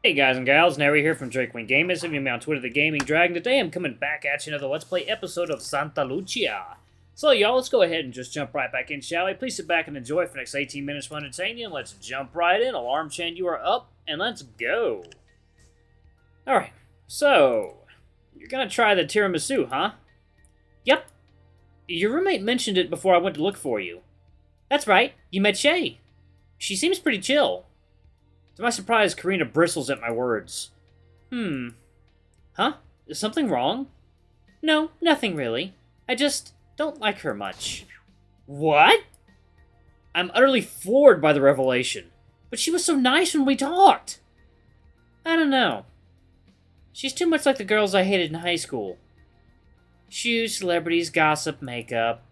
Hey guys and gals, Nary here from Drake Wing Gaming. Some of me on Twitter, the Gaming Dragon. Today I'm coming back at you another Let's Play episode of Santa Lucia. So y'all, let's go ahead and just jump right back in, shall we? Please sit back and enjoy for the next 18 minutes for entertaining. Let's jump right in. Alarm chain, you are up, and let's go. Alright, so you're gonna try the tiramisu, huh? Yep. Your roommate mentioned it before I went to look for you. That's right, you met Shay. She seems pretty chill. To my surprise, Karina bristles at my words. Huh? Is something wrong? No, nothing really. I just don't like her much. What? I'm utterly floored by the revelation. But she was so nice when we talked. I don't know. She's too much like the girls I hated in high school. Shoes, celebrities, gossip, makeup.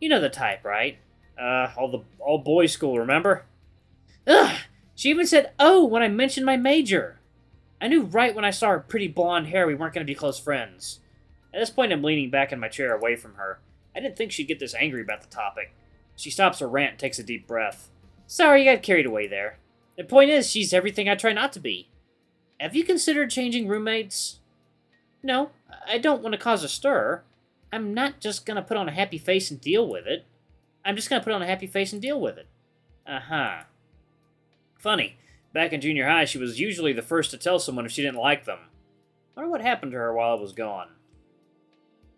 You know the type, right? All boys school, remember? Ugh! She even said, "Oh," when I mentioned my major. I knew right when I saw her pretty blonde hair we weren't going to be close friends. At this point, I'm leaning back in my chair away from her. I didn't think she'd get this angry about the topic. She stops her rant and takes a deep breath. Sorry, you got carried away there. The point is, she's everything I try not to be. Have you considered changing roommates? No, I don't want to cause a stir. I'm not just going to put on a happy face and deal with it. Uh-huh. Funny, back in junior high, she was usually the first to tell someone if she didn't like them. Wonder what happened to her while I was gone.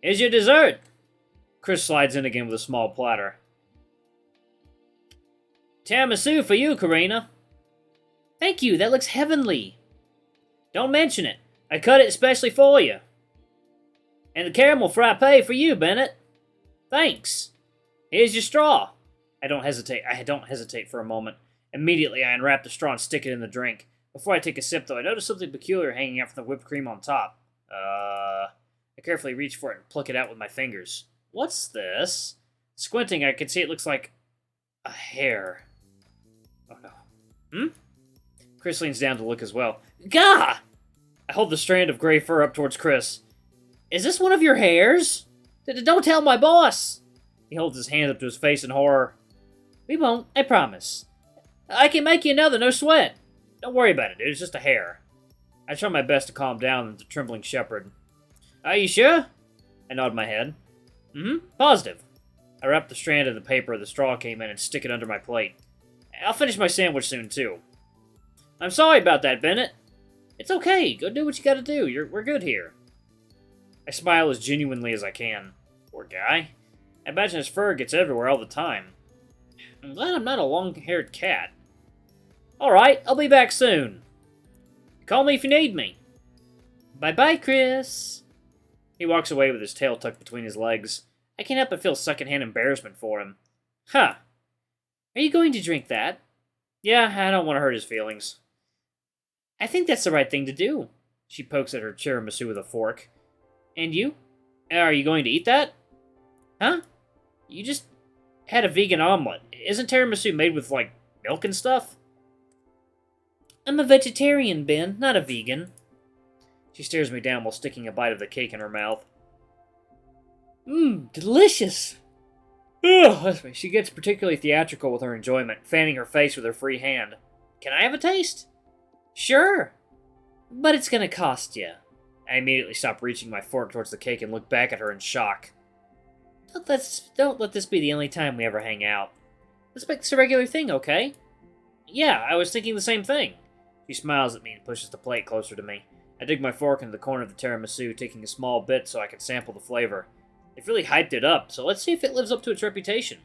Here's your dessert! Chris slides in again with a small platter. Tiramisu for you, Karina. Thank you, that looks heavenly. Don't mention it. I cut it especially for you. And the caramel frappe for you, Bennett. Thanks. Here's your straw. I don't hesitate for a moment. Immediately, I unwrap the straw and stick it in the drink. Before I take a sip, though, I notice something peculiar hanging out from the whipped cream on top. I carefully reach for it and pluck it out with my fingers. What's this? Squinting, I can see it looks like a hair. Oh, no. Chris leans down to look as well. Gah! I hold the strand of gray fur up towards Chris. Is this one of your hairs? Don't tell my boss! He holds his hand up to his face in horror. We won't, I promise. I can make you another, no sweat. Don't worry about it, dude. It's just a hair. I try my best to calm down the trembling shepherd. Are you sure? I nod my head. Positive. I wrap the strand of the paper the straw came in and stick it under my plate. I'll finish my sandwich soon, too. I'm sorry about that, Bennett. It's okay. Go do what you gotta do. We're good here. I smile as genuinely as I can. Poor guy. I imagine his fur gets everywhere all the time. I'm glad I'm not a long-haired cat. Alright, I'll be back soon. Call me if you need me. Bye-bye, Chris. He walks away with his tail tucked between his legs. I can't help but feel secondhand embarrassment for him. Huh. Are you going to drink that? Yeah, I don't want to hurt his feelings. I think that's the right thing to do. She pokes at her tiramisu with a fork. And you? Are you going to eat that? Huh? You just had a vegan omelet. Isn't tiramisu made with, like, milk and stuff? I'm a vegetarian, Ben, not a vegan. She stares me down while sticking a bite of the cake in her mouth. Delicious! Ugh, she gets particularly theatrical with her enjoyment, fanning her face with her free hand. Can I have a taste? Sure. But it's gonna cost you. I immediately stop reaching my fork towards the cake and look back at her in shock. Don't let this be the only time we ever hang out. Let's make this a regular thing, okay? Yeah, I was thinking the same thing. She smiles at me and pushes the plate closer to me. I dig my fork into the corner of the tiramisu, taking a small bit so I can sample the flavor. They've really hyped it up, so let's see if it lives up to its reputation.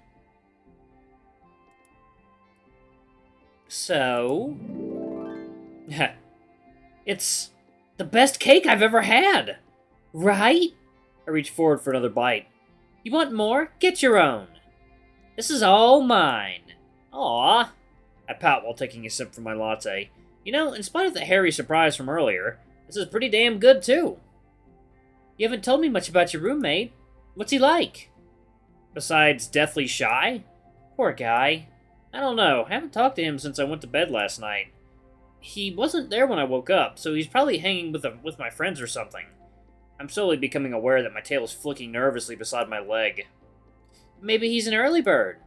So... it's the best cake I've ever had! Right? I reach forward for another bite. You want more? Get your own. This is all mine. Aww. I pout while taking a sip from my latte. You know, in spite of the hairy surprise from earlier, this is pretty damn good, too. You haven't told me much about your roommate. What's he like? Besides deathly shy? Poor guy. I don't know. I haven't talked to him since I went to bed last night. He wasn't there when I woke up, so he's probably hanging with my friends or something. I'm slowly becoming aware that my tail is flicking nervously beside my leg. Maybe he's an early bird.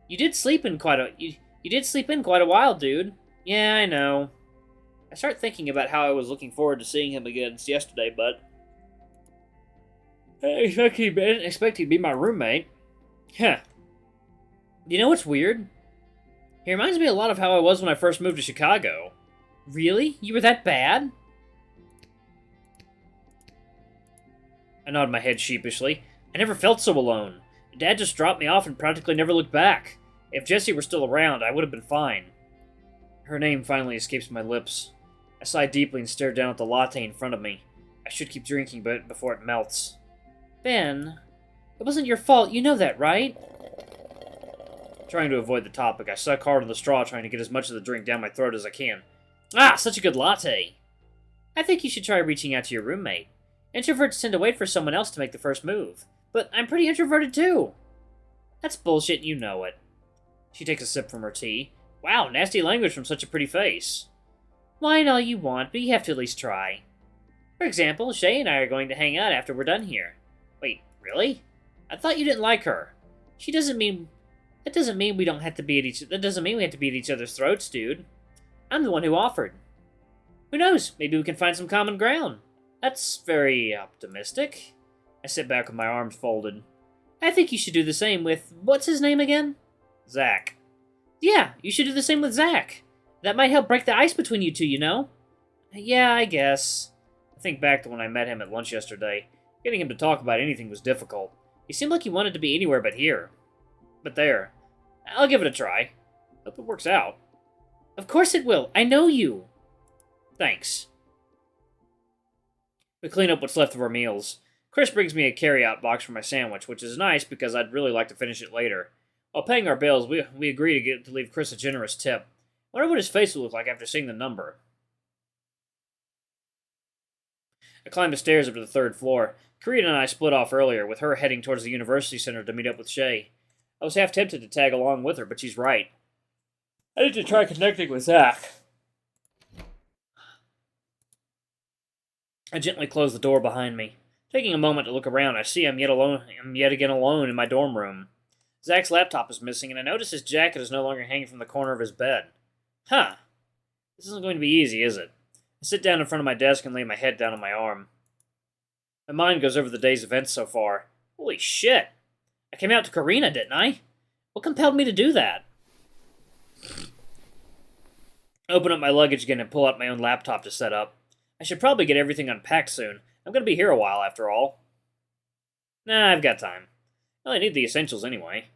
You did sleep in quite a while, dude. Yeah, I know. I start thinking about how I was looking forward to seeing him again yesterday, but I didn't expect he'd be my roommate. Huh. You know what's weird? He reminds me a lot of how I was when I first moved to Chicago. Really? You were that bad? I nod my head sheepishly. I never felt so alone. Dad just dropped me off and practically never looked back. If Jessie were still around, I would have been fine. Her name finally escapes my lips. I sigh deeply and stare down at the latte in front of me. I should keep drinking before it melts. Ben, it wasn't your fault, you know that, right? Trying to avoid the topic, I suck hard on the straw trying to get as much of the drink down my throat as I can. Ah, such a good latte! I think you should try reaching out to your roommate. Introverts tend to wait for someone else to make the first move. But I'm pretty introverted too. That's bullshit, you know it. She takes a sip from her tea. Wow, nasty language from such a pretty face. Whine all you want, but you have to at least try. For example, Shay and I are going to hang out after we're done here. Wait, really? I thought you didn't like her. That doesn't mean we don't have to be at each. That doesn't mean we have to be at each other's throats, dude. I'm the one who offered. Who knows? Maybe we can find some common ground. That's very optimistic. I sit back with my arms folded. I think you should do the same with... What's his name again? Zach. Yeah, you should do the same with Zach. That might help break the ice between you two, you know? Yeah, I guess. I think back to when I met him at lunch yesterday. Getting him to talk about anything was difficult. He seemed like he wanted to be anywhere but here. But there. I'll give it a try. Hope it works out. Of course it will. I know you. Thanks. We clean up what's left of our meals. Chris brings me a carry-out box for my sandwich, which is nice because I'd really like to finish it later. While paying our bills, we agree to leave Chris a generous tip. I wonder what his face will look like after seeing the number. I climb the stairs up to the third floor. Karina and I split off earlier, with her heading towards the university center to meet up with Shay. I was half tempted to tag along with her, but she's right. I need to try connecting with Zach. I gently close the door behind me. Taking a moment to look around, I see I'm yet again alone in my dorm room. Zach's laptop is missing, and I notice his jacket is no longer hanging from the corner of his bed. Huh. This isn't going to be easy, is it? I sit down in front of my desk and lay my head down on my arm. My mind goes over the day's events so far. Holy shit! I came out to Karina, didn't I? What compelled me to do that? I open up my luggage again and pull out my own laptop to set up. I should probably get everything unpacked soon. I'm going to be here a while, after all. Nah, I've got time. I only need the essentials anyway.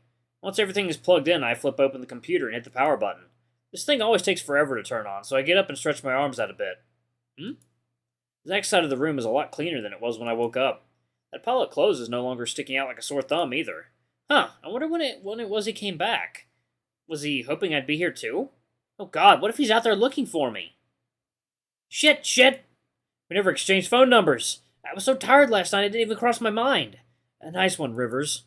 Once everything is plugged in, I flip open the computer and hit the power button. This thing always takes forever to turn on, so I get up and stretch my arms out a bit. Zach's side of the room is a lot cleaner than it was when I woke up. That pile of clothes is no longer sticking out like a sore thumb, either. Huh, I wonder when it was he came back. Was he hoping I'd be here too? Oh god, what if he's out there looking for me? Shit! We never exchanged phone numbers. I was so tired last night it didn't even cross my mind. A nice one, Rivers.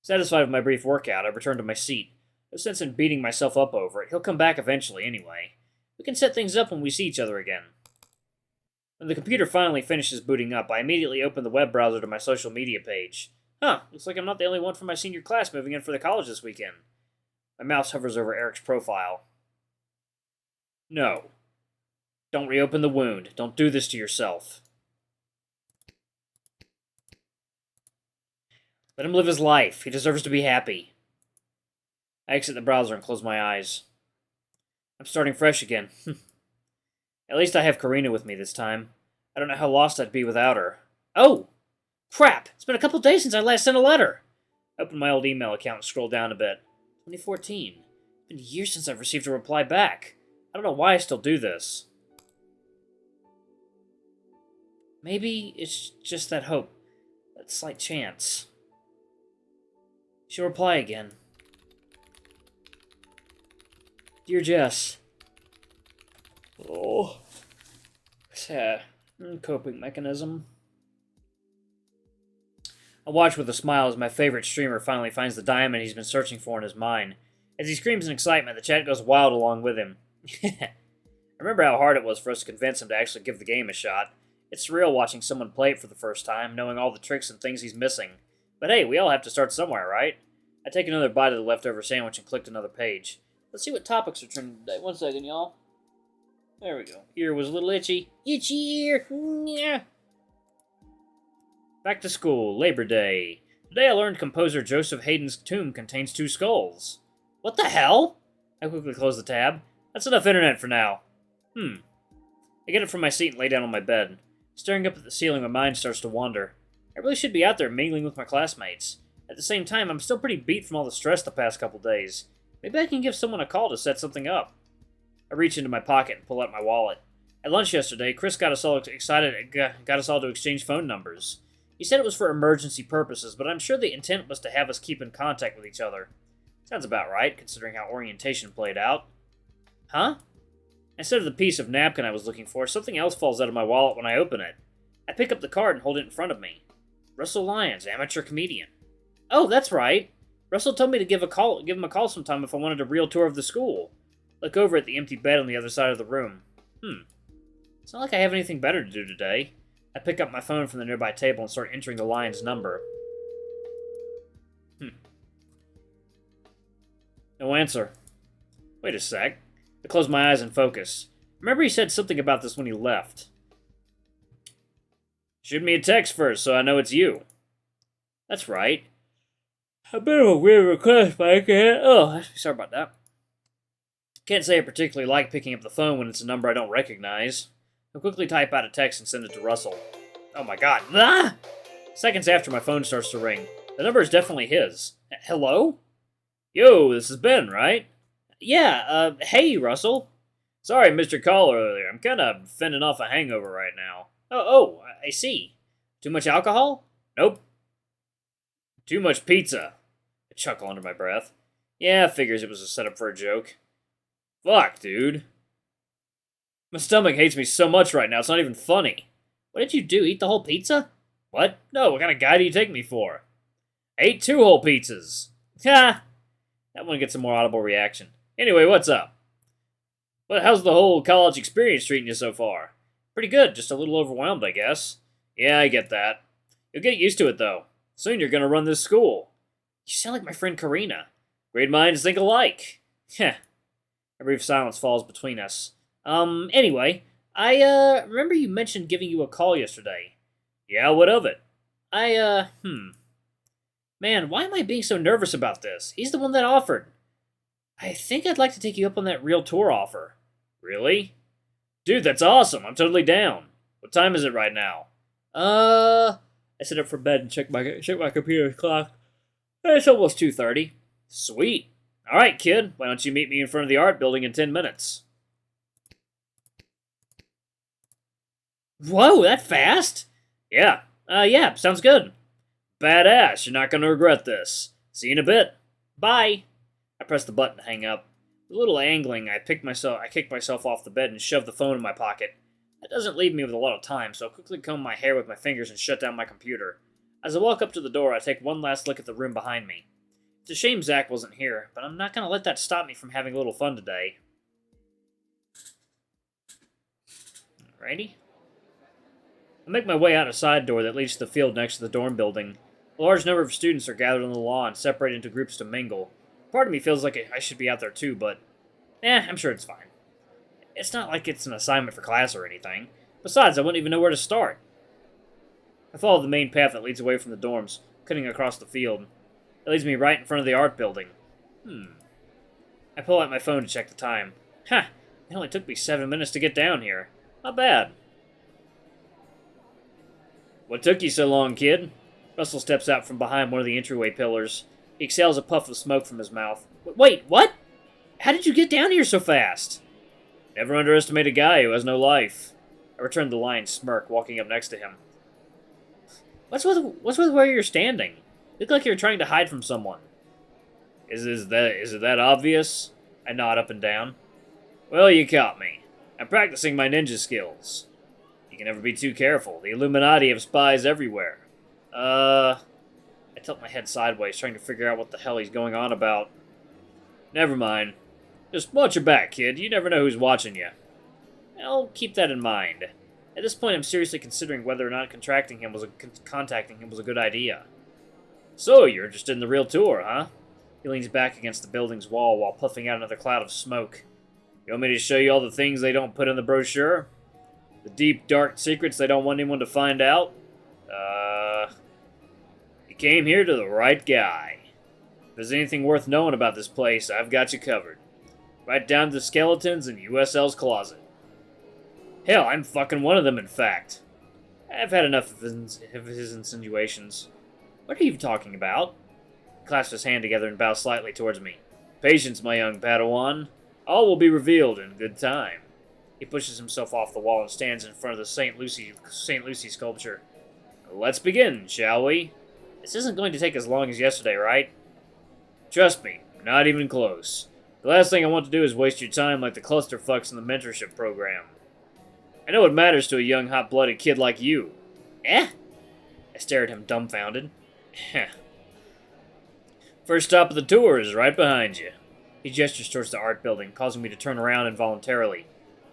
Satisfied with my brief workout, I return to my seat. No sense in beating myself up over it. He'll come back eventually, anyway. We can set things up when we see each other again. When the computer finally finishes booting up, I immediately open the web browser to my social media page. Huh, looks like I'm not the only one from my senior class moving in for the college this weekend. My mouse hovers over Eric's profile. No. Don't reopen the wound. Don't do this to yourself. Let him live his life. He deserves to be happy. I exit the browser and close my eyes. I'm starting fresh again. At least I have Karina with me this time. I don't know how lost I'd be without her. Oh! Crap! It's been a couple days since I last sent a letter! I open my old email account and scroll down a bit. 2014. It's been years since I've received a reply back. I don't know why I still do this. Maybe it's just that hope. That slight chance. She'll reply again. Dear Jess. Oh. Sad. Coping mechanism. I watch with a smile as my favorite streamer finally finds the diamond he's been searching for in his mine. As he screams in excitement, the chat goes wild along with him. I remember how hard it was for us to convince him to actually give the game a shot. It's surreal watching someone play it for the first time, knowing all the tricks and things he's missing. But hey, we all have to start somewhere, right? I take another bite of the leftover sandwich and clicked another page. Let's see what topics are trending today. 1 second, y'all. There we go. Ear was a little itchy. Itchy ear! Yeah. Back to school. Labor Day. Today I learned composer Joseph Haydn's tomb contains 2 skulls. What the hell? I quickly closed the tab. That's enough internet for now. I get up from my seat and lay down on my bed. Staring up at the ceiling, my mind starts to wander. I really should be out there mingling with my classmates. At the same time, I'm still pretty beat from all the stress the past couple days. Maybe I can give someone a call to set something up. I reach into my pocket and pull out my wallet. At lunch yesterday, Chris got us all excited and got us all to exchange phone numbers. He said it was for emergency purposes, but I'm sure the intent was to have us keep in contact with each other. Sounds about right, considering how orientation played out. Huh? Instead of the piece of napkin I was looking for, something else falls out of my wallet when I open it. I pick up the card and hold it in front of me. Russell Lyons, amateur comedian. Oh, that's right. Russell told me to give him a call sometime if I wanted a real tour of the school. Look over at the empty bed on the other side of the room. It's not like I have anything better to do today. I pick up my phone from the nearby table and start entering the Lyons number. No answer. Wait a sec. I close my eyes and focus. Remember he said something about this when he left. Shoot me a text first so I know it's you. That's right. A bit of a weird request, but I can't... Oh, sorry about that. Can't say I particularly like picking up the phone when it's a number I don't recognize. I quickly type out a text and send it to Russell. Oh my god. Ah! Seconds after, my phone starts to ring. The number is definitely his. Hello? Yo, this is Ben, right? Yeah, hey, Russell. Sorry I missed your call earlier. I'm kinda fending off a hangover right now. Oh, I see. Too much alcohol? Nope. Too much pizza. I chuckle under my breath. Yeah, figures it was a setup for a joke. Fuck, dude. My stomach hates me so much right now, it's not even funny. What did you do, eat the whole pizza? What? No, what kind of guy do you take me for? I ate 2 whole pizzas. Ha! That one gets a more audible reaction. Anyway, what's up? Well, how's the whole college experience treating you so far? Pretty good, just a little overwhelmed, I guess. Yeah, I get that. You'll get used to it, though. Soon you're gonna run this school. You sound like my friend Karina. Great minds think alike. Heh. A brief silence falls between us. Anyway, I, remember you mentioned giving you a call yesterday. Yeah, what of it? Man, why am I being so nervous about this? He's the one that offered. I think I'd like to take you up on that real tour offer. Really? Dude, that's awesome. I'm totally down. What time is it right now? I sit up for bed and check my computer clock. It's almost 2:30. Sweet. All right, kid. Why don't you meet me in front of the art building in 10 minutes? Whoa, that fast? Yeah. Yeah, sounds good. Badass. You're not going to regret this. See you in a bit. Bye. I press the button to hang up. With a little angling, I kick myself off the bed and shove the phone in my pocket. That doesn't leave me with a lot of time, so I quickly comb my hair with my fingers and shut down my computer. As I walk up to the door, I take one last look at the room behind me. It's a shame Zach wasn't here, but I'm not going to let that stop me from having a little fun today. Alrighty. I make my way out a side door that leads to the field next to the dorm building. A large number of students are gathered on the lawn, separated into groups to mingle. Part of me feels like I should be out there too, but I'm sure it's fine. It's not like it's an assignment for class or anything. Besides, I wouldn't even know where to start. I follow the main path that leads away from the dorms, cutting across the field. It leads me right in front of the art building. I pull out my phone to check the time. Ha! It only took me 7 minutes to get down here. Not bad. What took you so long, kid? Russell steps out from behind one of the entryway pillars. He exhales a puff of smoke from his mouth. Wait, what? How did you get down here so fast? Never underestimate a guy who has no life. I returned the lion's smirk, walking up next to him. What's with where you're standing? You look like you're trying to hide from someone. Is it that obvious? I nod up and down. Well, you caught me. I'm practicing my ninja skills. You can never be too careful. The Illuminati have spies everywhere. I tilt my head sideways, trying to figure out what the hell he's going on about. Never mind. Just watch your back, kid. You never know who's watching you. I'll keep that in mind. At this point, I'm seriously considering whether or not contacting him was a good idea. So, you're interested in the real tour, huh? He leans back against the building's wall while puffing out another cloud of smoke. You want me to show you all the things they don't put in the brochure? The deep, dark secrets they don't want anyone to find out? You came here to the right guy. If there's anything worth knowing about this place, I've got you covered. Right down to the skeletons in USL's closet. Hell, I'm fucking one of them, in fact. I've had enough of his insinuations. What are you talking about? He clasps his hand together and bows slightly towards me. Patience, my young Padawan. All will be revealed in good time. He pushes himself off the wall and stands in front of the St. Lucie sculpture. Let's begin, shall we? This isn't going to take as long as yesterday, right? Trust me, not even close. The last thing I want to do is waste your time like the clusterfucks in the mentorship program. I know what matters to a young, hot-blooded kid like you. Eh? I stare at him dumbfounded. First stop of the tour is right behind you. He gestures towards the art building, causing me to turn around involuntarily.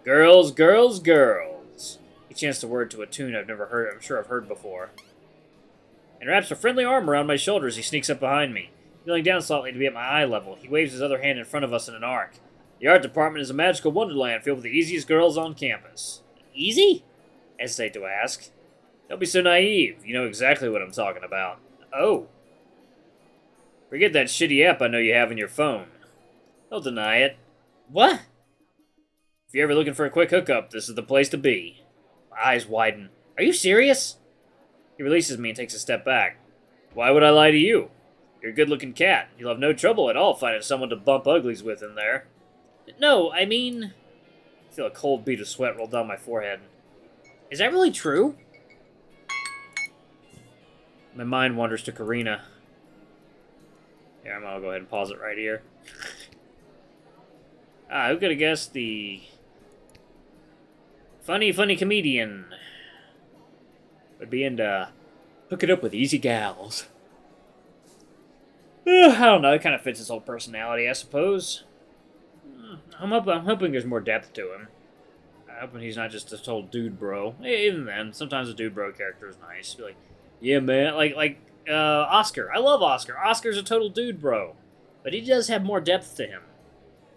Girls, girls, girls. He chants the word to a tune I'm sure I've heard before. And wraps a friendly arm around my shoulder as he sneaks up behind me. Kneeling down slightly to be at my eye level, he waves his other hand in front of us in an arc. The art department is a magical wonderland filled with the easiest girls on campus. Easy? I hesitate to ask. Don't be so naive. You know exactly what I'm talking about. Oh. Forget that shitty app I know you have on your phone. Don't deny it. What? If you're ever looking for a quick hookup, this is the place to be. My eyes widen. Are you serious? He releases me and takes a step back. Why would I lie to you? You're a good-looking cat. You'll have no trouble at all finding someone to bump uglies with in there. No, I mean... I feel a cold bead of sweat roll down my forehead. Is that really true? My mind wanders to Karina. Here, I'm gonna go ahead and pause it right here. Who could have guessed the... funny comedian would be into hooking up with easy gals. I don't know, it kind of fits his whole personality, I suppose. I'm hoping there's more depth to him. I'm hoping he's not just a total dude bro. Even then, sometimes a dude bro character is nice. Be like, yeah, man, like Oscar. I love Oscar. Oscar's a total dude bro. But he does have more depth to him.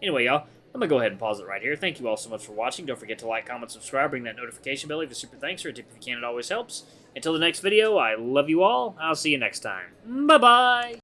Anyway, y'all, I'm going to go ahead and pause it right here. Thank you all so much for watching. Don't forget to like, comment, subscribe, ring that notification bell. Leave a super thanks or a tip if you can. It always helps. Until the next video, I love you all. I'll see you next time. Bye-bye.